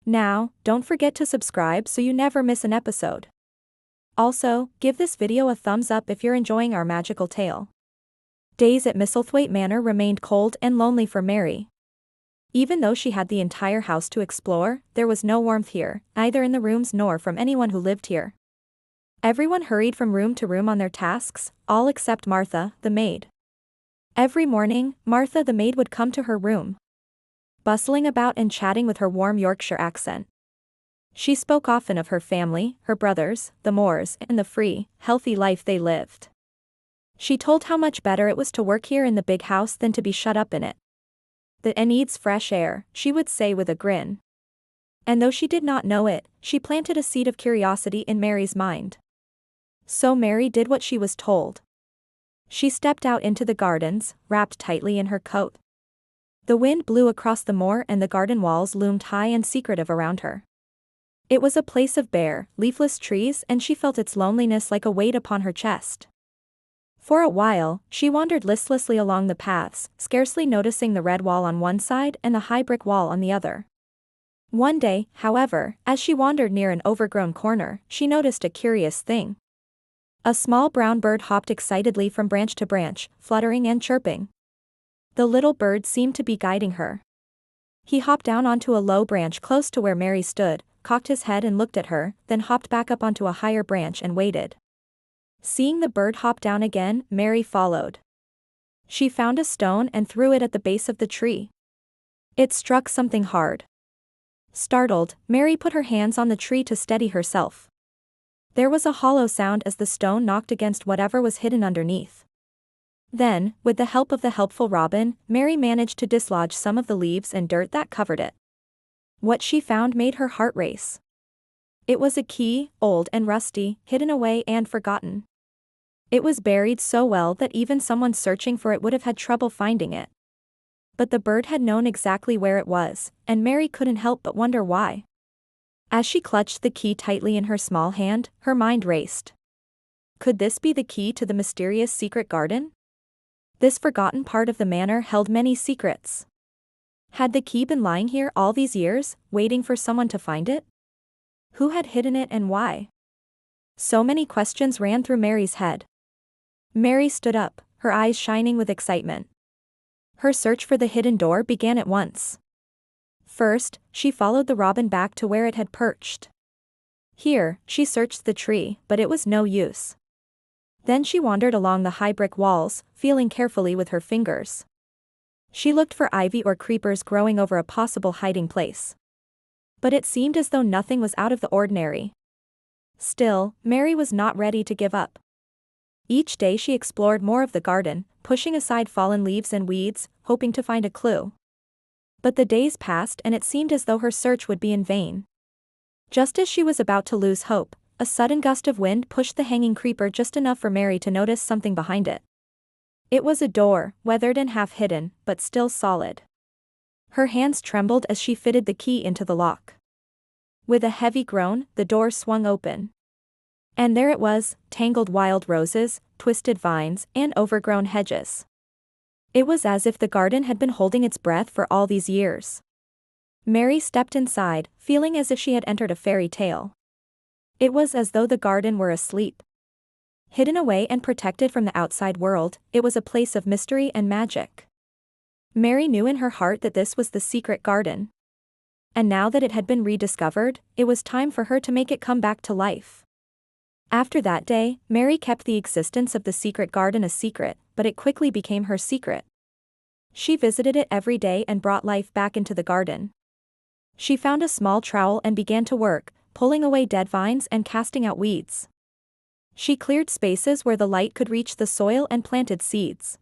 Now, don't forget to subscribe so you never miss an episode. Also, give this video a thumbs up if you're enjoying our magical tale. Days at Misselthwaite Manor remained cold and lonely for Mary. Even though she had the entire house to explore, there was no warmth here, neither in the rooms nor from anyone who lived here. Everyone hurried from room to room on their tasks, all except Martha, the maid. Every morning, Martha the maid would come to her room, bustling about and chatting with her warm Yorkshire accent. She spoke often of her family, her brothers, the moors, and the free, healthy life they lived. She told how much better it was to work here in the big house than to be shut up in it. "That needs fresh air," she would say with a grin. And though she did not know it, she planted a seed of curiosity in Mary's mind. So Mary did what she was told. She stepped out into the gardens, wrapped tightly in her coat. The wind blew across the moor and the garden walls loomed high and secretive around her. It was a place of bare, leafless trees, and she felt its loneliness like a weight upon her chest. For a while, she wandered listlessly along the paths, scarcely noticing the red wall on one side and the high brick wall on the other. One day, however, as she wandered near an overgrown corner, she noticed a curious thing. A small brown bird hopped excitedly from branch to branch, fluttering and chirping. The little bird seemed to be guiding her. He hopped down onto a low branch close to where Mary stood, cocked his head and looked at her, then hopped back up onto a higher branch and waited. Seeing the bird hop down again, Mary followed. She found a stone and threw it at the base of the tree. It struck something hard. Startled, Mary put her hands on the tree to steady herself. There was a hollow sound as the stone knocked against whatever was hidden underneath. Then, with the help of the helpful robin, Mary managed to dislodge some of the leaves and dirt that covered it. What she found made her heart race. It was a key, old and rusty, hidden away and forgotten. It was buried so well that even someone searching for it would have had trouble finding it. But the bird had known exactly where it was, and Mary couldn't help but wonder why. As she clutched the key tightly in her small hand, her mind raced. Could this be the key to the mysterious secret garden? This forgotten part of the manor held many secrets. Had the key been lying here all these years, waiting for someone to find it? Who had hidden it and why? So many questions ran through Mary's head. Mary stood up, her eyes shining with excitement. Her search for the hidden door began at once. First, she followed the robin back to where it had perched. Here, she searched the tree, but it was no use. Then she wandered along the high brick walls, feeling carefully with her fingers. She looked for ivy or creepers growing over a possible hiding place. But it seemed as though nothing was out of the ordinary. Still, Mary was not ready to give up. Each day she explored more of the garden, pushing aside fallen leaves and weeds, hoping to find a clue. But the days passed and it seemed as though her search would be in vain. Just as she was about to lose hope, a sudden gust of wind pushed the hanging creeper just enough for Mary to notice something behind it. It was a door, weathered and half hidden, but still solid. Her hands trembled as she fitted the key into the lock. With a heavy groan, the door swung open. And there it was, tangled wild roses, twisted vines, and overgrown hedges. It was as if the garden had been holding its breath for all these years. Mary stepped inside, feeling as if she had entered a fairy tale. It was as though the garden were asleep. Hidden away and protected from the outside world, it was a place of mystery and magic. Mary knew in her heart that this was the secret garden. And now that it had been rediscovered, it was time for her to make it come back to life. After that day, Mary kept the existence of the secret garden a secret, but it quickly became her secret. She visited it every day and brought life back into the garden. She found a small trowel and began to work, pulling away dead vines and casting out weeds. She cleared spaces where the light could reach the soil and planted seeds.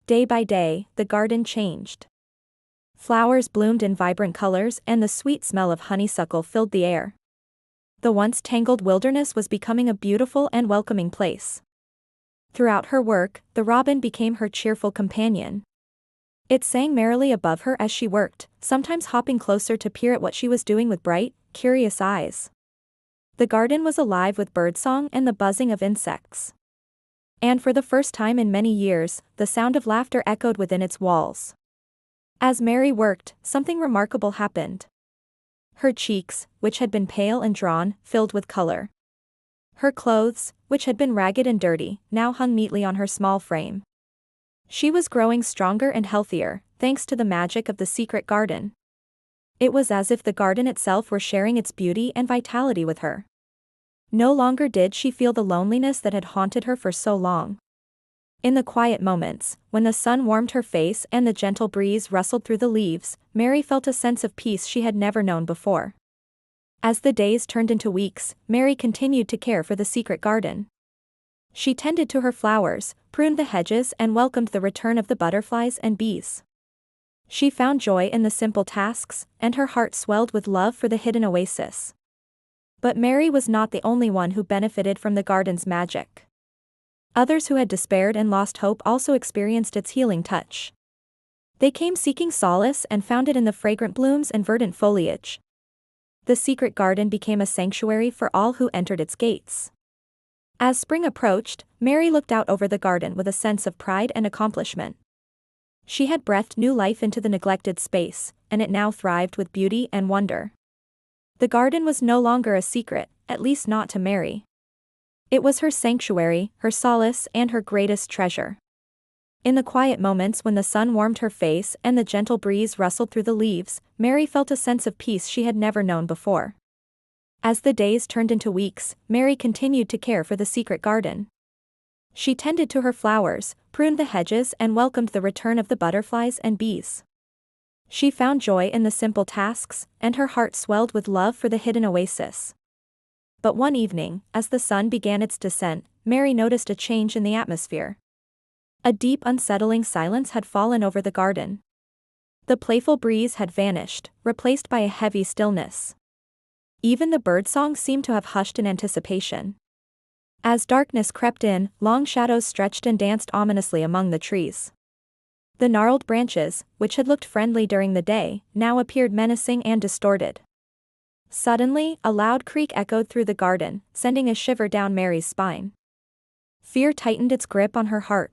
Day by day, the garden changed. Flowers bloomed in vibrant colors and the sweet smell of honeysuckle filled the air. The once tangled wilderness was becoming a beautiful and welcoming place. Throughout her work, the robin became her cheerful companion. It sang merrily above her as she worked, sometimes hopping closer to peer at what she was doing with bright, curious eyes. The garden was alive with birdsong and the buzzing of insects. And for the first time in many years, the sound of laughter echoed within its walls. As Mary worked, something remarkable happened. Her cheeks, which had been pale and drawn, filled with color. Her clothes, which had been ragged and dirty, now hung neatly on her small frame. She was growing stronger and healthier, thanks to the magic of the secret garden. It was as if the garden itself were sharing its beauty and vitality with her. No longer did she feel the loneliness that had haunted her for so long. In the quiet moments, when the sun warmed her face and the gentle breeze rustled through the leaves, Mary felt a sense of peace she had never known before. As the days turned into weeks, Mary continued to care for the secret garden. She tended to her flowers, pruned the hedges and welcomed the return of the butterflies and bees. She found joy in the simple tasks, and her heart swelled with love for the hidden oasis. But Mary was not the only one who benefited from the garden's magic. Others who had despaired and lost hope also experienced its healing touch. They came seeking solace and found it in the fragrant blooms and verdant foliage. The secret garden became a sanctuary for all who entered its gates. As spring approached, Mary looked out over the garden with a sense of pride and accomplishment. She had breathed new life into the neglected space, and it now thrived with beauty and wonder. The garden was no longer a secret, at least not to Mary. It was her sanctuary, her solace and her greatest treasure. In the quiet moments when the sun warmed her face and the gentle breeze rustled through the leaves, Mary felt a sense of peace she had never known before. As the days turned into weeks, Mary continued to care for the secret garden. She tended to her flowers, pruned the hedges and welcomed the return of the butterflies and bees. She found joy in the simple tasks, and her heart swelled with love for the hidden oasis. But one evening, as the sun began its descent, Mary noticed a change in the atmosphere. A deep unsettling silence had fallen over the garden. The playful breeze had vanished, replaced by a heavy stillness. Even the birdsong seemed to have hushed in anticipation. As darkness crept in, long shadows stretched and danced ominously among the trees. The gnarled branches, which had looked friendly during the day, now appeared menacing and distorted. Suddenly, a loud creak echoed through the garden, sending a shiver down Mary's spine. Fear tightened its grip on her heart.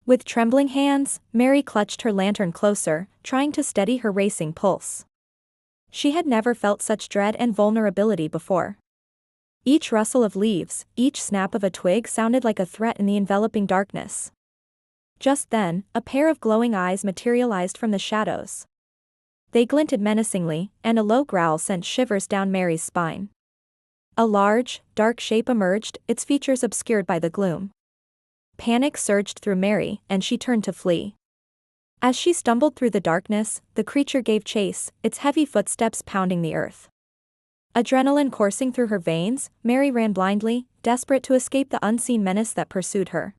With trembling hands, Mary clutched her lantern closer, trying to steady her racing pulse. She had never felt such dread and vulnerability before. Each rustle of leaves, each snap of a twig sounded like a threat in the enveloping darkness. Just then, a pair of glowing eyes materialized from the shadows. They glinted menacingly, and a low growl sent shivers down Mary's spine. A large, dark shape emerged, its features obscured by the gloom. Panic surged through Mary, and she turned to flee. As she stumbled through the darkness, the creature gave chase, its heavy footsteps pounding the earth. Adrenaline coursing through her veins, Mary ran blindly, desperate to escape the unseen menace that pursued her.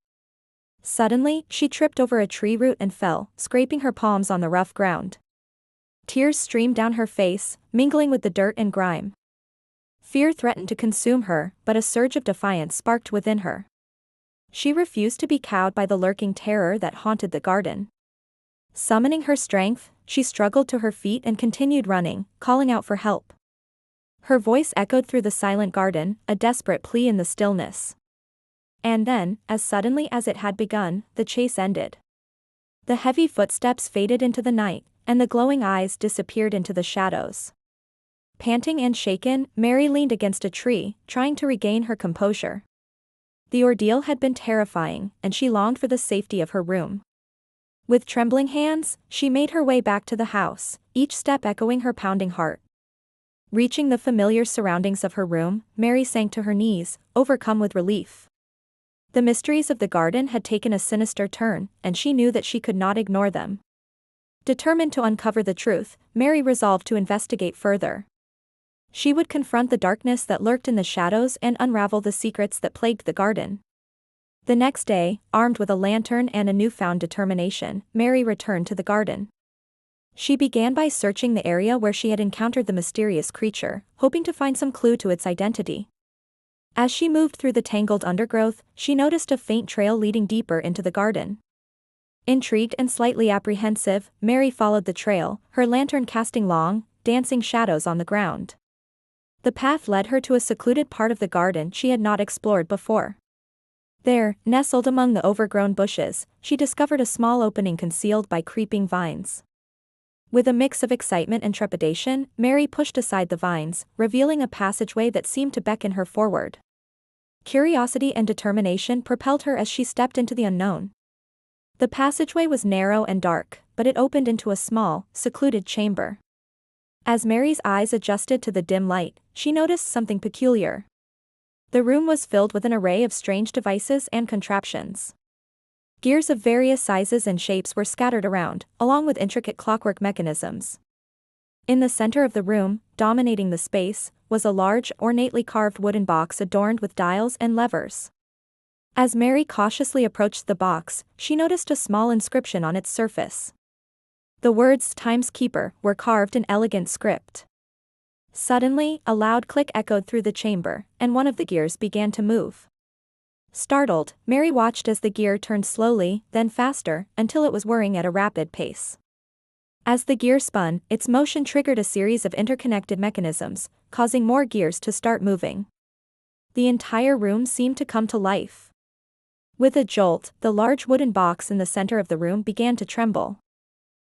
Suddenly, she tripped over a tree root and fell, scraping her palms on the rough ground. Tears streamed down her face, mingling with the dirt and grime. Fear threatened to consume her, but a surge of defiance sparked within her. She refused to be cowed by the lurking terror that haunted the garden. Summoning her strength, she struggled to her feet and continued running, calling out for help. Her voice echoed through the silent garden, a desperate plea in the stillness. And then, as suddenly as it had begun, the chase ended. The heavy footsteps faded into the night, and the glowing eyes disappeared into the shadows. Panting and shaken, Mary leaned against a tree, trying to regain her composure. The ordeal had been terrifying, and she longed for the safety of her room. With trembling hands, she made her way back to the house, each step echoing her pounding heart. Reaching the familiar surroundings of her room, Mary sank to her knees, overcome with relief. The mysteries of the garden had taken a sinister turn, and she knew that she could not ignore them. Determined to uncover the truth, Mary resolved to investigate further. She would confront the darkness that lurked in the shadows and unravel the secrets that plagued the garden. The next day, armed with a lantern and a newfound determination, Mary returned to the garden. She began by searching the area where she had encountered the mysterious creature, hoping to find some clue to its identity. As she moved through the tangled undergrowth, she noticed a faint trail leading deeper into the garden. Intrigued and slightly apprehensive, Mary followed the trail, her lantern casting long, dancing shadows on the ground. The path led her to a secluded part of the garden she had not explored before. There, nestled among the overgrown bushes, she discovered a small opening concealed by creeping vines. With a mix of excitement and trepidation, Mary pushed aside the vines, revealing a passageway that seemed to beckon her forward. Curiosity and determination propelled her as she stepped into the unknown. The passageway was narrow and dark, but it opened into a small, secluded chamber. As Mary's eyes adjusted to the dim light, she noticed something peculiar. The room was filled with an array of strange devices and contraptions. Gears of various sizes and shapes were scattered around, along with intricate clockwork mechanisms. In the center of the room, dominating the space, was a large, ornately carved wooden box adorned with dials and levers. As Mary cautiously approached the box, she noticed a small inscription on its surface. The words "Time's Keeper" were carved in elegant script. Suddenly, a loud click echoed through the chamber, and one of the gears began to move. Startled, Mary watched as the gear turned slowly, then faster, until it was whirring at a rapid pace. As the gear spun, its motion triggered a series of interconnected mechanisms, causing more gears to start moving. The entire room seemed to come to life. With a jolt, the large wooden box in the center of the room began to tremble.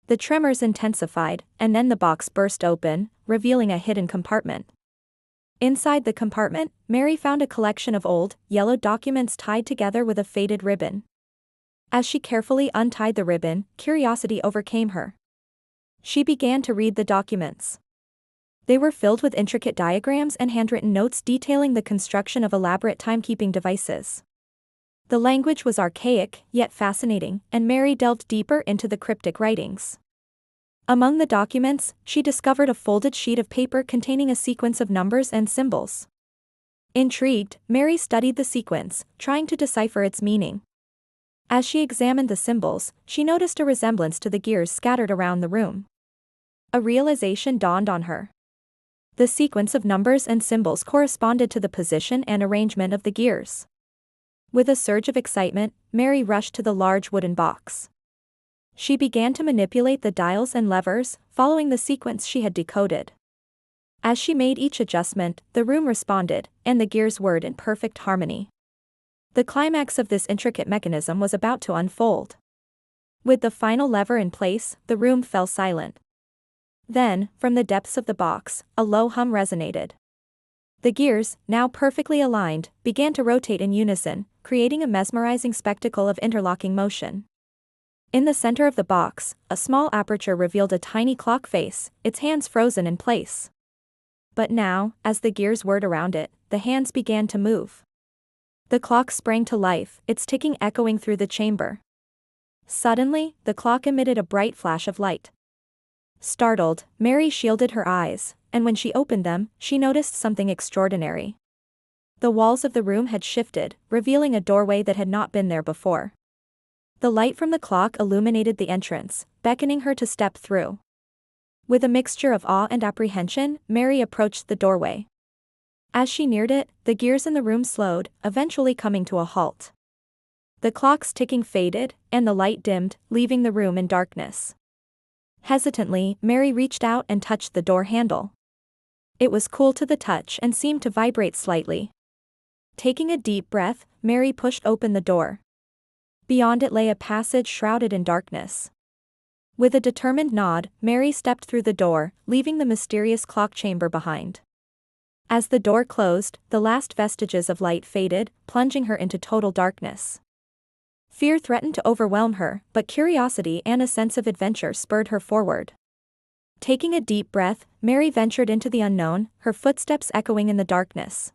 The tremors intensified, and then the box burst open, revealing a hidden compartment. Inside the compartment, Mary found a collection of old, yellowed documents tied together with a faded ribbon. As she carefully untied the ribbon, curiosity overcame her. She began to read the documents. They were filled with intricate diagrams and handwritten notes detailing the construction of elaborate timekeeping devices. The language was archaic, yet fascinating, and Mary delved deeper into the cryptic writings. Among the documents, she discovered a folded sheet of paper containing a sequence of numbers and symbols. Intrigued, Mary studied the sequence, trying to decipher its meaning. As she examined the symbols, she noticed a resemblance to the gears scattered around the room. A realization dawned on her. The sequence of numbers and symbols corresponded to the position and arrangement of the gears. With a surge of excitement, Mary rushed to the large wooden box. She began to manipulate the dials and levers, following the sequence she had decoded. As she made each adjustment, the room responded, and the gears whirred in perfect harmony. The climax of this intricate mechanism was about to unfold. With the final lever in place, the room fell silent. Then, from the depths of the box, a low hum resonated. The gears, now perfectly aligned, began to rotate in unison, creating a mesmerizing spectacle of interlocking motion. In the center of the box, a small aperture revealed a tiny clock face, its hands frozen in place. But now, as the gears whirred around it, the hands began to move. The clock sprang to life, its ticking echoing through the chamber. Suddenly, the clock emitted a bright flash of light. Startled, Mary shielded her eyes, and when she opened them, she noticed something extraordinary. The walls of the room had shifted, revealing a doorway that had not been there before. The light from the clock illuminated the entrance, beckoning her to step through. With a mixture of awe and apprehension, Mary approached the doorway. As she neared it, the gears in the room slowed, eventually coming to a halt. The clock's ticking faded, and the light dimmed, leaving the room in darkness. Hesitantly, Mary reached out and touched the door handle. It was cool to the touch and seemed to vibrate slightly. Taking a deep breath, Mary pushed open the door. Beyond it lay a passage shrouded in darkness. With a determined nod, Mary stepped through the door, leaving the mysterious clock chamber behind. As the door closed, the last vestiges of light faded, plunging her into total darkness. Fear threatened to overwhelm her, but curiosity and a sense of adventure spurred her forward. Taking a deep breath, Mary ventured into the unknown, her footsteps echoing in the darkness.